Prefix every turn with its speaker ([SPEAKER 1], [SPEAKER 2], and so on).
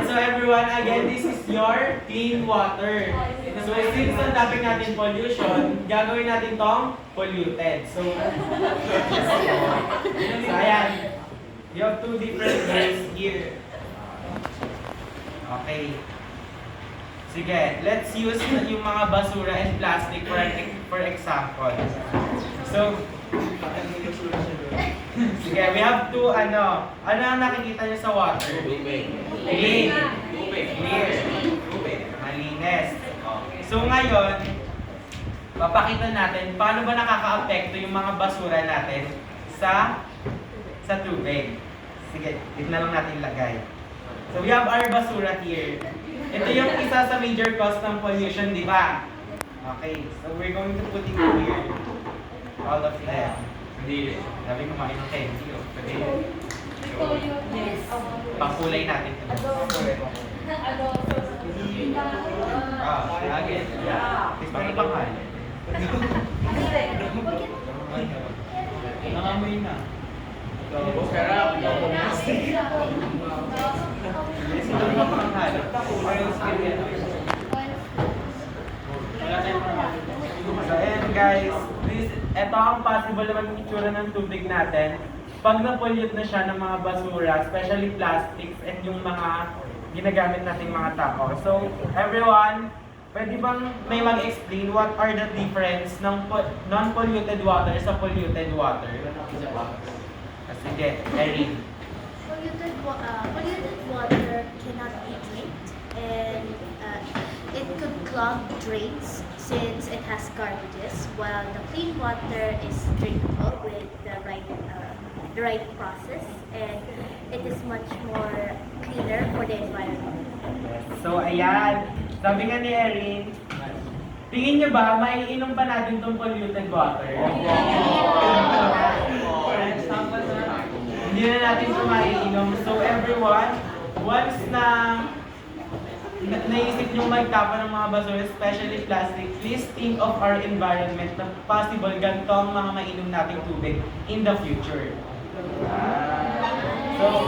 [SPEAKER 1] So everyone, again, this is your clean water. So since ang topic natin pollution, gagawin natin tong polluted. So ayan. You have two different words here. Okay. Sige, let's use yung mga basura and plastic for example. So, sige, we have to, ano ang nakikita nyo sa water? Clean. Clear. Malinis. Okay. So ngayon, papakita natin paano ba nakaka-apekto yung mga basura natin sa tubig. Sige, dito na lang natin ilagay. So we have our basura here. Ito yung isa sa major cause ng pollution, di ba? Okay, so we're going to put it here. All of them. Hindi. Sabi ko kumain ng tensi. Pangkulay natin. Again. Is pa rin panghal. Nangamoy na. Sarap. So ayan guys, ito ang possible na maging itsura ng tubig natin pag na-pollute na siya ng mga basura, especially plastics and yung mga ginagamit nating mga tao. So everyone, pwede bang may mag-explain what are the difference ng non-polluted water sa polluted water? Sige, Erin.
[SPEAKER 2] Polluted water cannot be drinked, and it could clog drains since it has garbages, while the clean water is drinkable with the right process, and it is much more cleaner for the environment.
[SPEAKER 1] So ayan, sabi nga ni Erin, tingin niyo ba may inom pa natin itong polluted water? Hindi na natin ito maiinom. So everyone, once na naisip nyo magtapon ng mga basura, especially plastic, please think of our environment na possible ganito ang mga mainom nating tubig in the future. So,